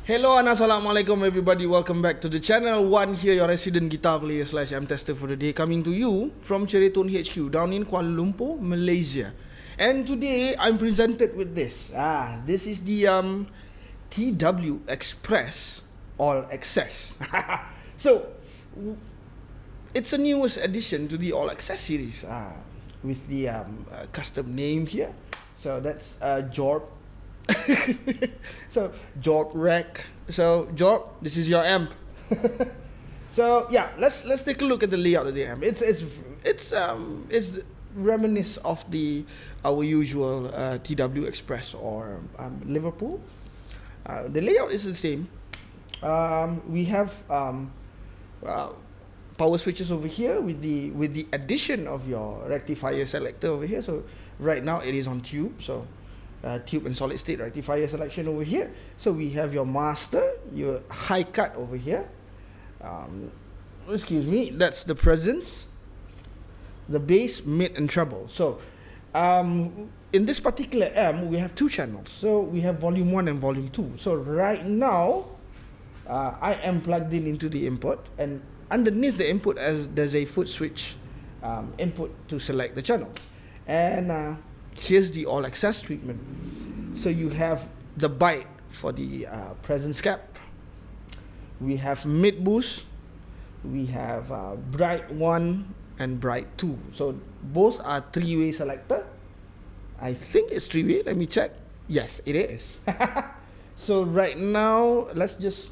Hello and assalamualaikum everybody, welcome back to the channel. One here, your resident guitar player slash M tester for the day, coming to you from Ceritone HQ down in Kuala Lumpur, Malaysia. And today I'm presented with this. This is the TW Express All Access. So it's a newest addition to the All Access series, with the custom name here. So that's Jorb. So Jorb Rec. So Jorb, this is your amp. So yeah, let's take a look at the layout of the amp. It's reminisce of our usual TW Express or Liverpool. The layout is the same. We have power switches over here with the addition of your rectifier selector over here. So right now it is on tube. So tube and solid state rectifier selection over here. So we have your master, your high cut over here. Excuse me, that's the presence, the bass, mid and treble. So in this particular amp we have two channels. So we have volume 1 and volume 2. So right now I am plugged into the input, and underneath the input there's a foot switch input to select the channel. And here's the all access treatment. So you have the bite for the presence cap. We have mid boost. We have bright 1 and bright 2. So both are 3-way selector. I think it's 3-way. Let me check. Yes, it is. So right now, let's just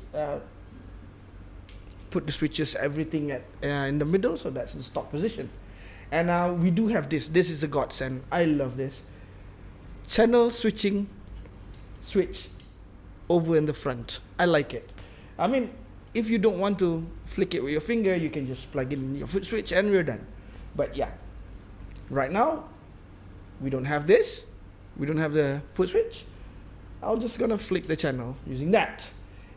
put the switches, everything in the middle. So that's the stock position. And we do have this. This is a godsend. I love this. Channel switching switch over in the front. I like it. I mean, if you don't want to flick it with your finger, you can just plug in your foot switch and we're done. But yeah, right now, we don't have this. We don't have the foot switch. I'm just gonna flick the channel using that.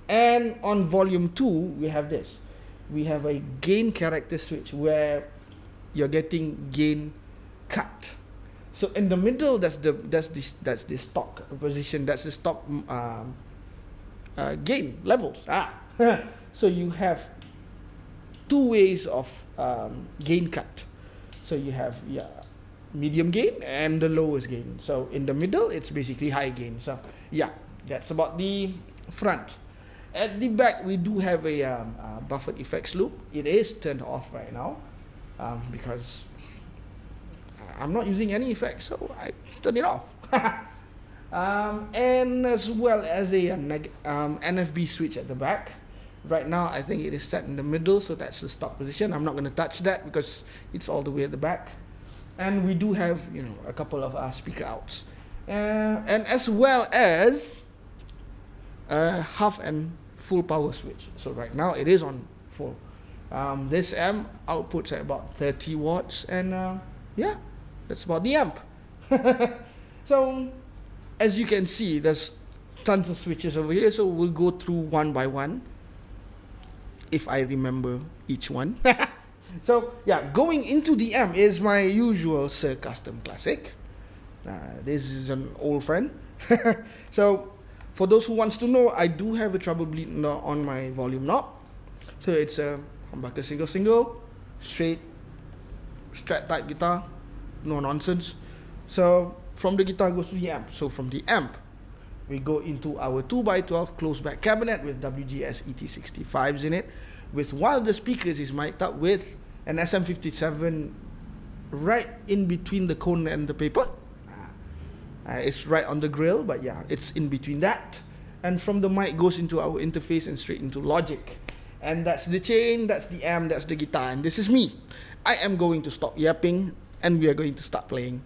And on volume 2, we have this. We have a gain character switch where you're getting gain cut. So in the middle, that's the stock position. That's the stock gain levels. So you have two ways of gain cut. So you have medium gain and the lowest gain. So in the middle, it's basically high gain. So yeah, that's about the front. At the back, we do have a buffered effects loop. It is turned off right now because I'm not using any effects, so I turn it off. And as well as a NFB switch at the back. Right now, I think it is set in the middle, so that's the stock position. I'm not going to touch that because it's all the way at the back. And we do have, a couple of speaker outs, and as well as half and full power switch. So right now it is on full. This amp outputs at about 30 watts, and yeah, that's about the amp. So as you can see, there's tons of switches over here, so we'll go through one by one if I remember each one. So yeah, going into the amp is my usual Suhr Custom Classic. This is an old friend. So for those who wants to know, I do have a treble bleed on my volume knob. So it's a humbucker single, straight strat type guitar, no nonsense. So from the guitar goes to the amp. So from the amp, we go into our 2x12 closed back cabinet with WGS ET65s in it. With one of the speakers is mic'd up with an SM57 right in between the cone and the paper. It's right on the grill, but yeah, it's in between that. And from the mic goes into our interface and straight into Logic. And that's the chain, that's the amp, that's the guitar, and this is me. I am going to stop yapping and we are going to start playing.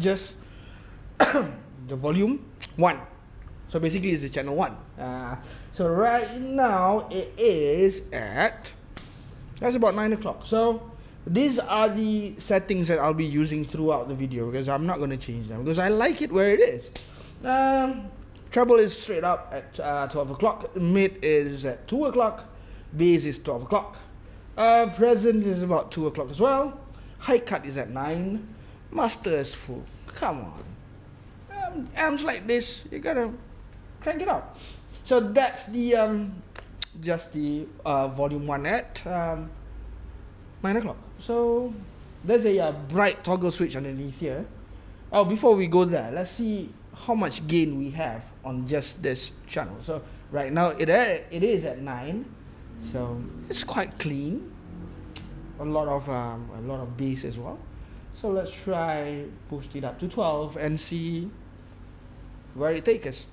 just the volume 1. So basically it's the channel 1. So right now it is at, that's about 9 o'clock. So these are the settings that I'll be using throughout the video, because I'm not going to change them because I like it where it is. Treble is straight up at 12 o'clock, mid is at 2 o'clock, bass is 12 o'clock, present is about 2 o'clock as well, high cut is at 9, master is full. Come on, amps like this, you gotta crank it up. So that's the just the volume 1 at 9 o'clock. So there's a bright toggle switch underneath here. Oh, before we go there, let's see how much gain we have on just this channel. So right now it is at 9, so it's quite clean. A lot of bass as well. So let's try boost it up to 12 and see where it takes us.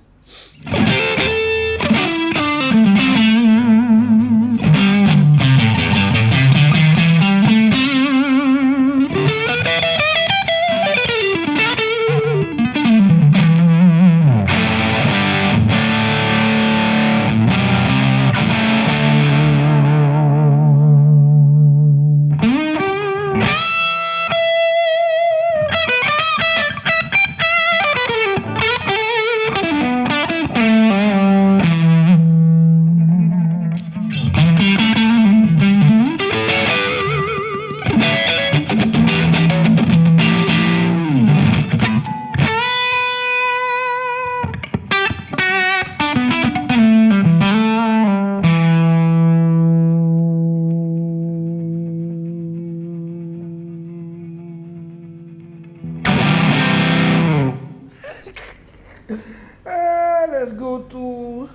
Let's go to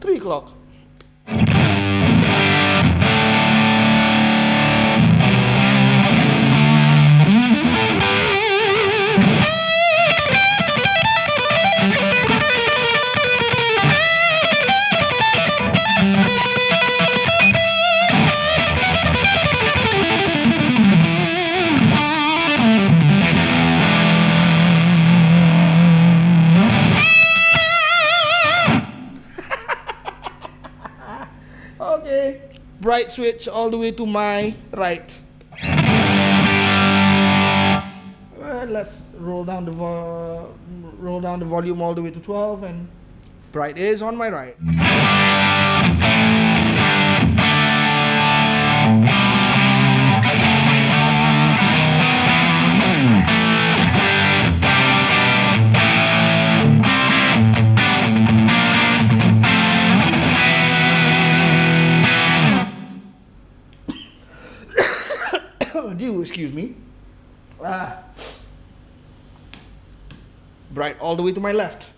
3 o'clock. Okay, bright switch all the way to my right. Let's roll down the volume all the way to 12, and bright is on my right. Do excuse me. Bright all the way to my left.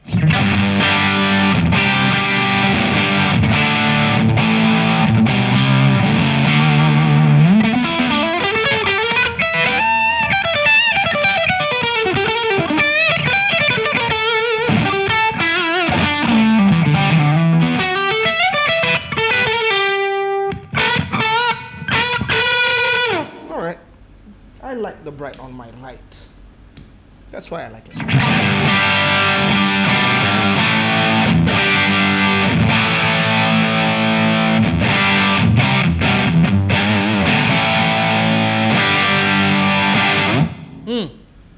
I like the bright on my right. That's why I like it.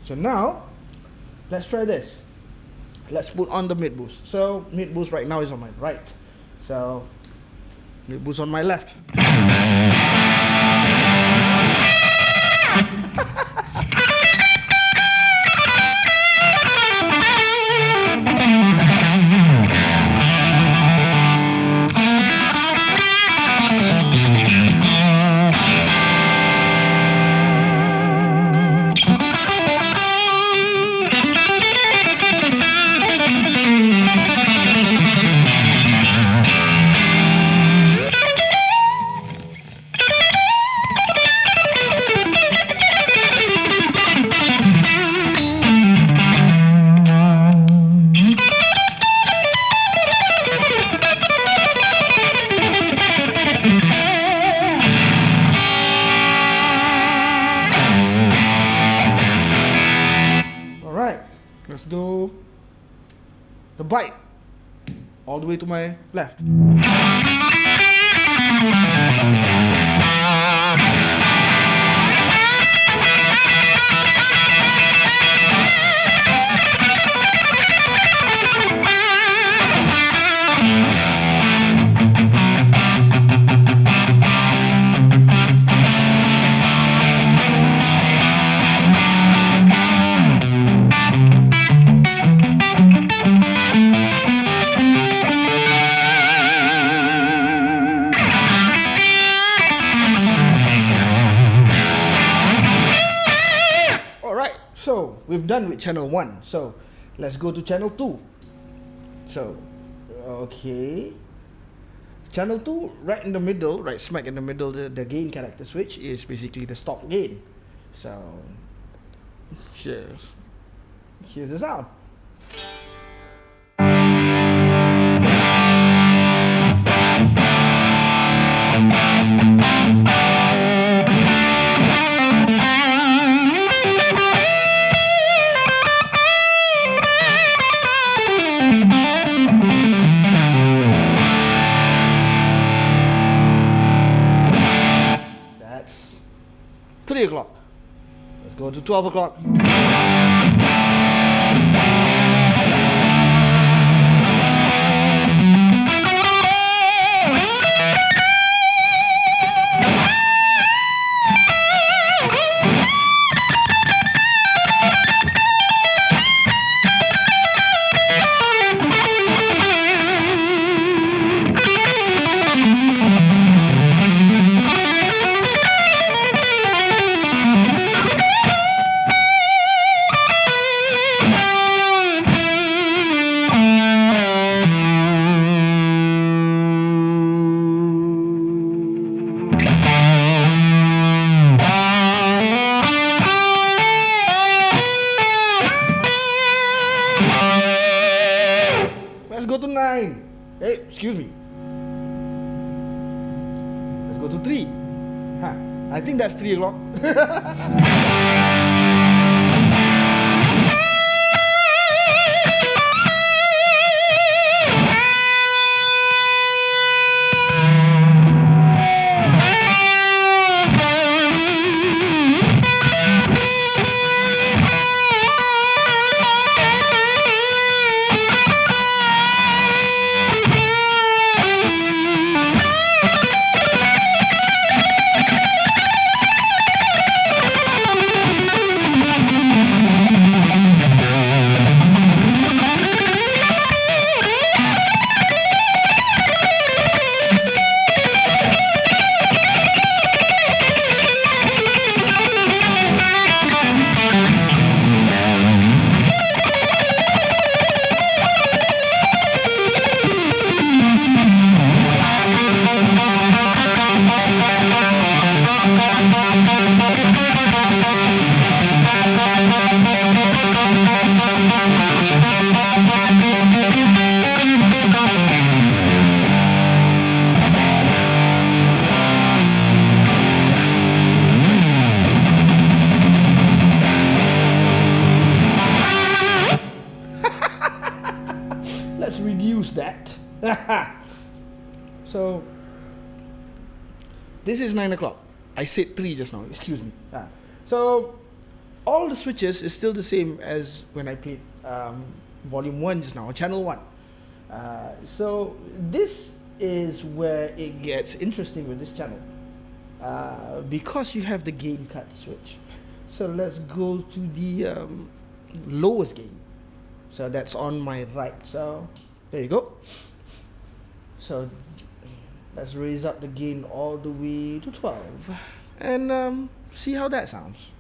So now, let's try this. Let's put on the mid boost. So mid boost right now is on my right. So mid boost on my left. the byte all the way to my left. So we've done with channel 1. So let's go to channel 2. So okay, channel 2, right in the middle, right smack in the middle, the gain character switch is basically the stock gain. So here's the sound. That's 3 o'clock. Let's go to 12 o'clock. Let's go to 9. Hey, excuse me. Let's go to 3. I think that's 3 o'clock. Let's reduce that. So this is 9 o'clock. I said 3 just now, excuse me. So all the switches is still the same as when I played volume 1 just now, channel 1. So this is where it gets interesting with this channel, because you have the gain cut switch. So let's go to the lowest gain. So that's on my right. So there you go. So let's raise up the gain all the way to 12 and see how that sounds.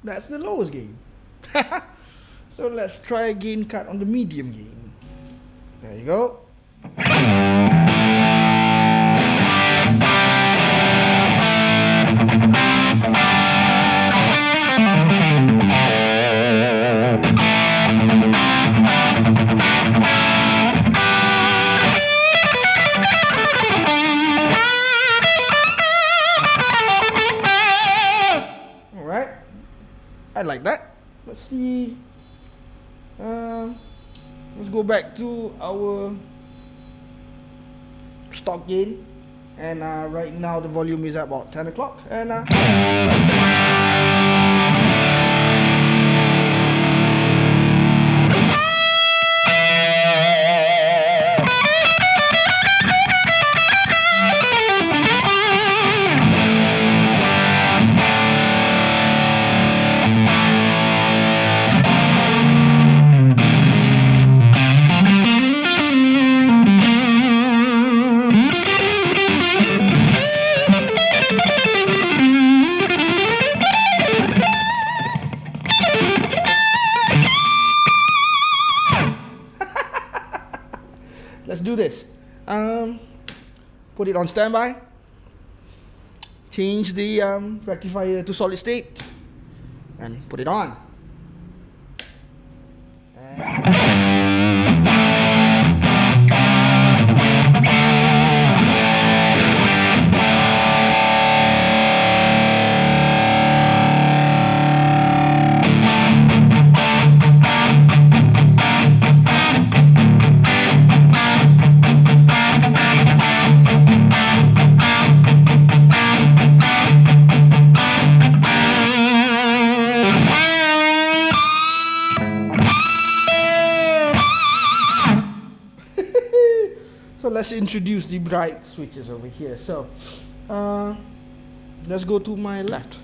That's the lowest gain. So let's try a gain cut on the medium gain. There you go. Alright, I like that. Let's see. Let's go back to our stock gain, and right now the volume is at about 10 o'clock, and let's do this. Put it on standby. Change the rectifier to solid state, and put it on. So let's introduce the bright switches over here. So let's go to my left.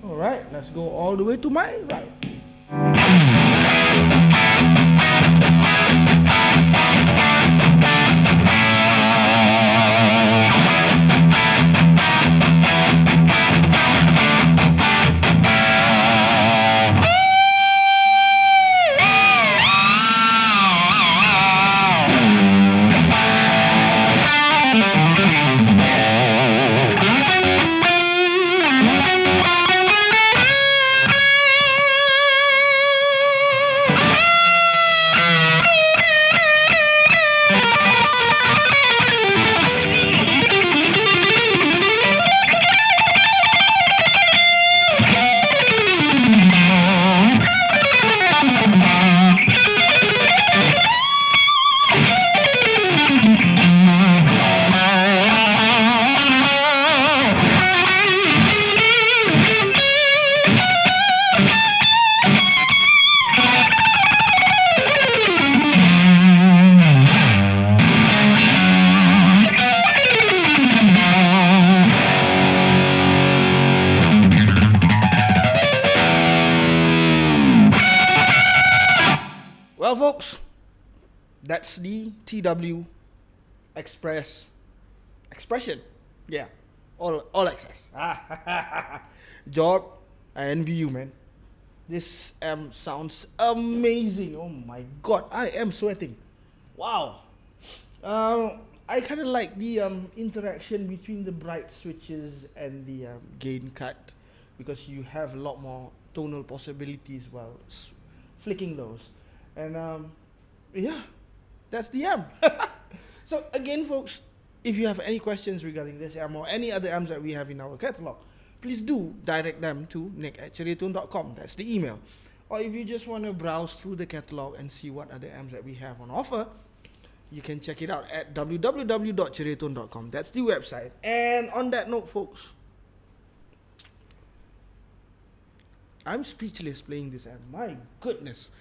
All right, let's go all the way to my right. Well, folks, that's the TW expression. Yeah, all access. Job, I envy you, man. This amp sounds amazing. Oh my god, I am sweating. Wow. I kind of like the interaction between the bright switches and the gain cut, because you have a lot more tonal possibilities while flicking those. And yeah, that's the amp. So again, folks, if you have any questions regarding this amp or any other amps that we have in our catalog, please do direct them to nick@cherrytone.com. That's the email. Or if you just want to browse through the catalog and see what other amps that we have on offer, you can check it out at www.cherrytone.com. That's the website. And on that note, folks, I'm speechless playing this amp. My goodness.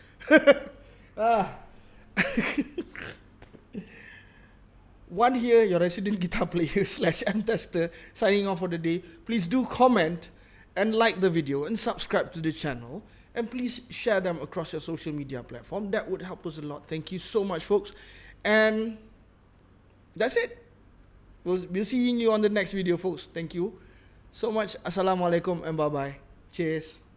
one here, your resident guitar player / M tester, signing off for the day. Please do comment and like the video and subscribe to the channel. And please share them across your social media platform. That would help us a lot. Thank you so much, folks. And that's it. We'll see you on the next video, folks. Thank you so much. Assalamualaikum and bye-bye. Cheers.